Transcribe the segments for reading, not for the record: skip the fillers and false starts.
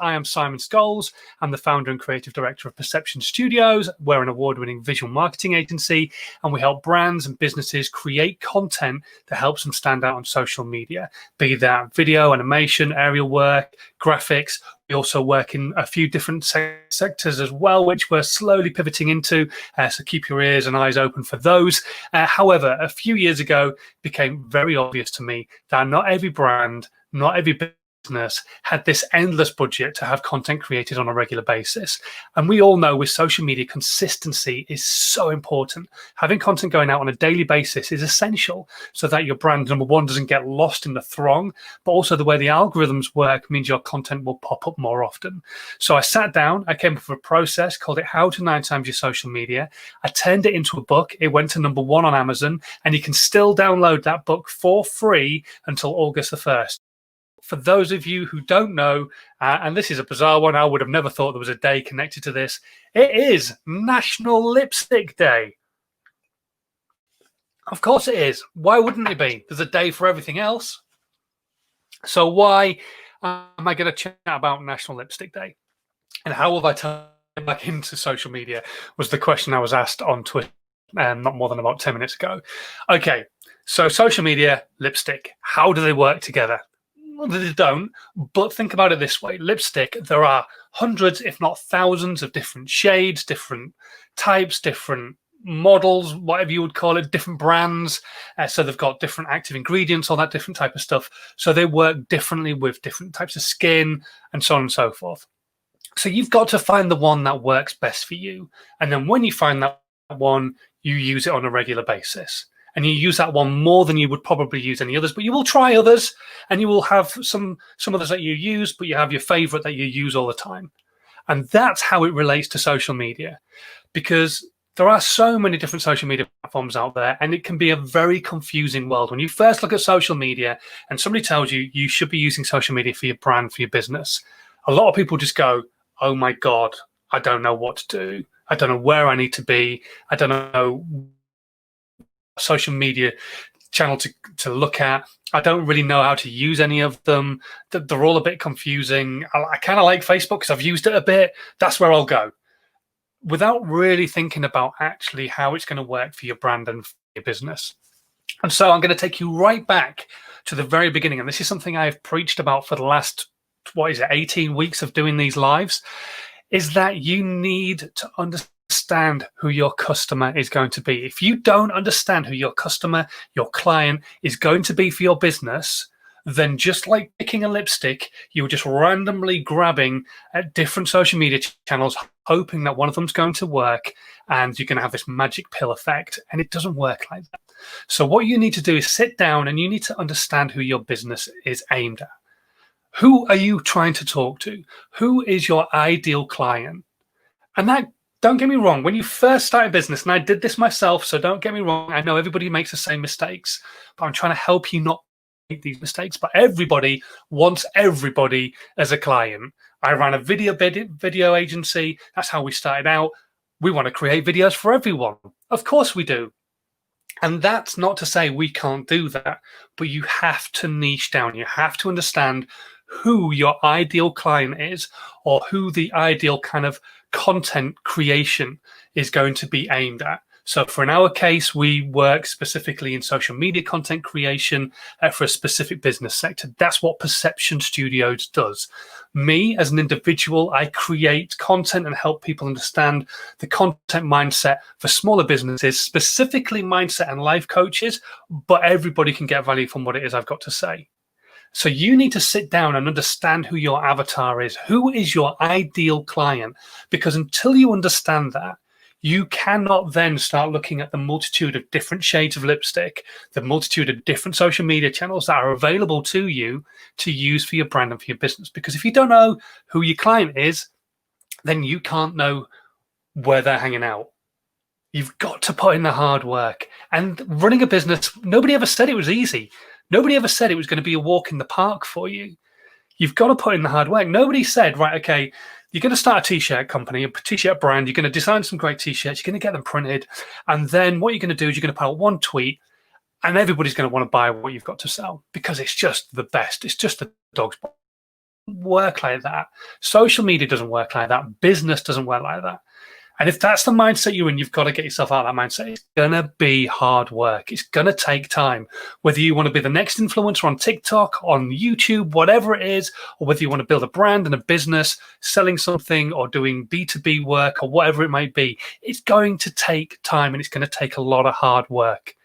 I am Simon Scholes. I'm the founder and creative director of Perception Studios. We're an award-winning visual marketing agency, and we help brands and businesses create content that helps them stand out on social media, be that video, animation, aerial work, graphics. We also work in a few different sectors as well, which we're slowly pivoting into. So keep your ears and eyes open for those. However, a few years ago, it became very obvious to me that not every brand, not every business had this endless budget to have content created on a regular basis. And we all know with social media, consistency is so important. Having content going out on a daily basis is essential so that your brand, number one, doesn't get lost in the throng, but also the way the algorithms work means your content will pop up more often. So I sat down, I came up with a process, called it How to 9 Times Your Social Media. I turned it into a book. It went to #1 on Amazon, and you can still download that book for free until August the 1st. For those of you who don't know, and this is a bizarre one, I would have never thought there was a day connected to this. It is National Lipstick Day. Of course it is. Why wouldn't it be? There's a day for everything else. So why am I going to chat about National Lipstick Day? And how have I turned back into social media was the question I was asked on Twitter not more than about 10 minutes ago. Okay, so social media, lipstick, how do they work together? Well, they don't, but think about it this way. Lipstick, there are hundreds, if not thousands, of different shades, different types, different models, whatever you would call it, different brands. So they've got different active ingredients, all that different type of stuff. So they work differently with different types of skin and so on and so forth. So you've got to find the one that works best for you. And then when you find that one, you use it on a regular basis. And you use that one more than you would probably use any others, but you will try others, and you will have some others that you use, but you have your favorite that you use all the time. And that's how it relates to social media, because there are so many different social media platforms out there, and it can be a very confusing world. When you first look at social media and somebody tells you you should be using social media for your brand, for your business, a lot of people just go, oh my God, I don't know what to do. I don't know where I need to be. I don't know social media channel to look at. I don't really know how to use any of them. They're all a bit confusing. I kind of like Facebook because I've used it a bit. That's where I'll go, without really thinking about actually how it's going to work for your brand and for your business. And so I'm going to take you right back to the very beginning. And this is something I've preached about for the last, 18 weeks of doing these lives, is that you need to understand who your customer is going to be. If you don't understand who your customer, your client is going to be for your business, then just like picking a lipstick, you're just randomly grabbing at different social media channels, hoping that one of them's going to work, and you're going to have this magic pill effect. And it doesn't work like that. So what you need to do is sit down and you need to understand who your business is aimed at. Who are you trying to talk to? Who is your ideal client? And that, don't get me wrong, when you first start a business, and I did this myself, so don't get me wrong, I know everybody makes the same mistakes, but I'm trying to help you not make these mistakes. But everybody wants everybody as a client. I ran a video agency. That's how we started out. We want to create videos for everyone. Of course we do. And that's not to say we can't do that, but you have to niche down. You have to understand who your ideal client is, or who the ideal kind of content creation is going to be aimed at. So in our case, we work specifically in social media content creation for a specific business sector. That's what Perception Studios does. Me, as an individual, I create content and help people understand the content mindset for smaller businesses, specifically mindset and life coaches, but everybody can get value from what it is I've got to say. So you need to sit down and understand who your avatar is. Who is your ideal client? Because until you understand that, you cannot then start looking at the multitude of different shades of lipstick, the multitude of different social media channels that are available to you to use for your brand and for your business. Because if you don't know who your client is, then you can't know where they're hanging out. You've got to put in the hard work. And running a business, nobody ever said it was easy. Nobody ever said it was going to be a walk in the park for you. You've got to put in the hard work. Nobody said, right, okay, you're going to start a t-shirt company, a t-shirt brand. You're going to design some great t-shirts. You're going to get them printed. And then what you're going to do is you're going to put out one tweet, and everybody's going to want to buy what you've got to sell because it's just the best. It's just the dog's work like that. Social media doesn't work like that. Business doesn't work like that. And if that's the mindset you're in, you've got to get yourself out of that mindset. It's going to be hard work. It's going to take time. Whether you want to be the next influencer on TikTok, on YouTube, whatever it is, or whether you want to build a brand and a business, selling something or doing B2B work or whatever it might be, it's going to take time and it's going to take a lot of hard work.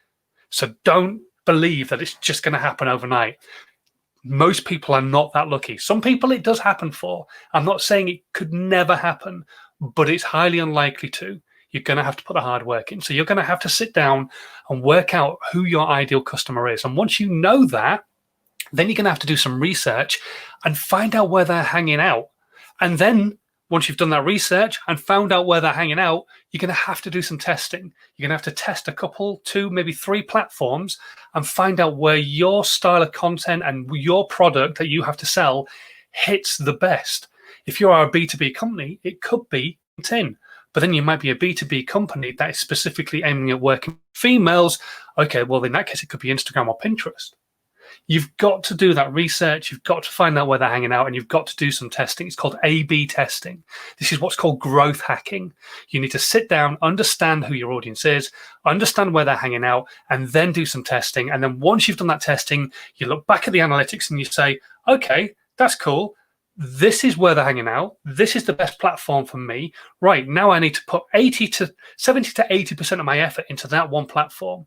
So don't believe that it's just going to happen overnight. Most people are not that lucky. Some people it does happen for. I'm not saying it could never happen, but it's highly unlikely to. You're going to have to put the hard work in. So you're going to have to sit down and work out who your ideal customer is. And once you know that, then you're going to have to do some research and find out where they're hanging out. And then once you've done that research and found out where they're hanging out, you're going to have to do some testing. You're going to have to test a couple, 2, maybe 3 platforms and find out where your style of content and your product that you have to sell hits the best. If you are a B2B company, it could be LinkedIn, but then you might be a B2B company that is specifically aiming at working with females. Okay, well, in that case, it could be Instagram or Pinterest. You've got to do that research. You've got to find out where they're hanging out and you've got to do some testing. It's called A/B testing. This is what's called growth hacking. You need to sit down, understand who your audience is, understand where they're hanging out, and then do some testing. And then once you've done that testing, you look back at the analytics and you say, okay, that's cool. This is where they're hanging out. This is the best platform for me. Right, now I need to put 70 to 80% of my effort into that one platform.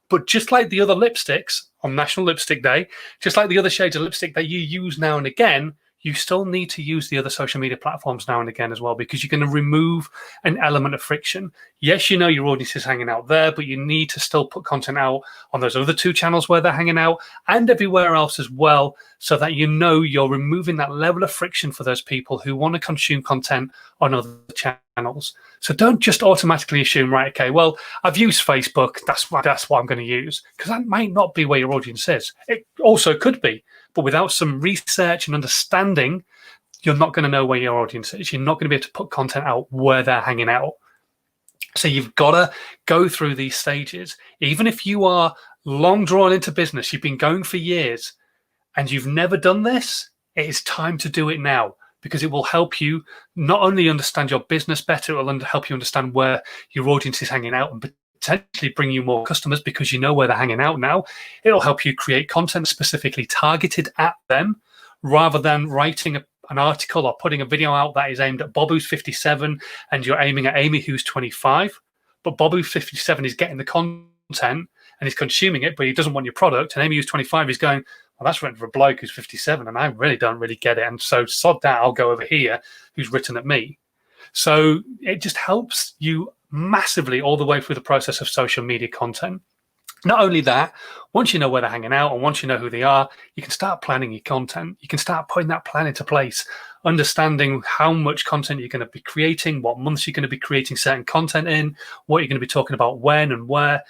But just like the other lipsticks on National Lipstick Day, just like the other shades of lipstick that you use now and again, you still need to use the other social media platforms now and again as well, because you're going to remove an element of friction. Yes, you know your audience is hanging out there, but you need to still put content out on those other 2 channels where they're hanging out and everywhere else as well, so that you know you're removing that level of friction for those people who want to consume content on other channels. So don't just automatically assume, right, okay, well, I've used Facebook, that's what I'm going to use, because that might not be where your audience is. It also could be, but without some research and understanding, you're not going to know where your audience is. You're not going to be able to put content out where they're hanging out. So you've got to go through these stages. Even if you are long drawn into business, you've been going for years, and you've never done this, it is time to do it now, because it will help you not only understand your business better, it will help you understand where your audience is hanging out and potentially bring you more customers because you know where they're hanging out now. It'll help you create content specifically targeted at them, rather than writing an article or putting a video out that is aimed at Bob who's 57 and you're aiming at Amy who's 25. But Bob who's 57 is getting the content and he's consuming it, but he doesn't want your product. And Amy who's 25 is going, well, that's written for a bloke who's 57 and I really don't get it. And so sod that, I'll go over here who's written at me. So it just helps you massively all the way through the process of social media content. Not only that, once you know where they're hanging out and once you know who they are, you can start planning your content. You can start putting that plan into place, understanding how much content you're going to be creating, what months you're going to be creating certain content in, what you're going to be talking about when and where.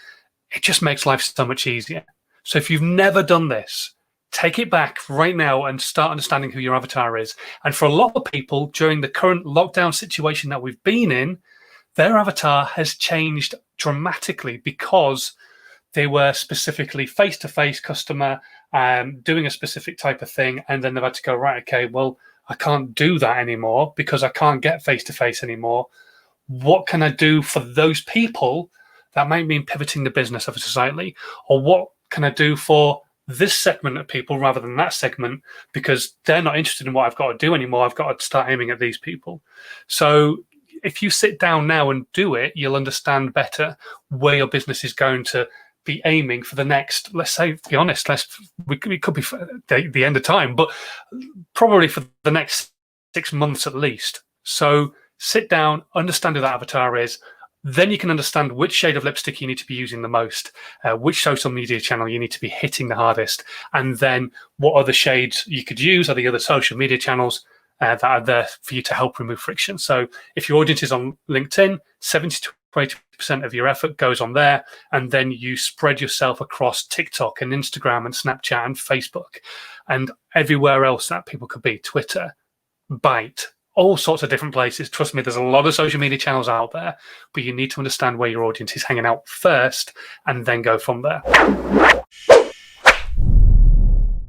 It just makes life so much easier. So if you've never done this, take it back right now and start understanding who your avatar is. And for a lot of people during the current lockdown situation that we've been in, their avatar has changed dramatically because they were specifically face-to-face customer, doing a specific type of thing, and then they've had to go, right, okay, well, I can't do that anymore because I can't get face-to-face anymore. What can I do for those people? That might mean pivoting the business ever so slightly. Or what can I do for this segment of people rather than that segment, because they're not interested in what I've got to do anymore. I've got to start aiming at these people. So if you sit down now and do it, you'll understand better where your business is going to be aiming for the next, let's say, be honest, it could be for the end of time, but probably for the next 6 months at least. So sit down, understand who that avatar is. Then you can understand which shade of lipstick you need to be using the most, which social media channel you need to be hitting the hardest, and then what other shades you could use are the other social media channels that are there for you to help remove friction. So if your audience is on LinkedIn, 70 to 80% of your effort goes on there, and then you spread yourself across TikTok and Instagram and Snapchat and Facebook and everywhere else that people could be, Twitter, Byte, all sorts of different places. Trust me, there's a lot of social media channels out there, but you need to understand where your audience is hanging out first and then go from there.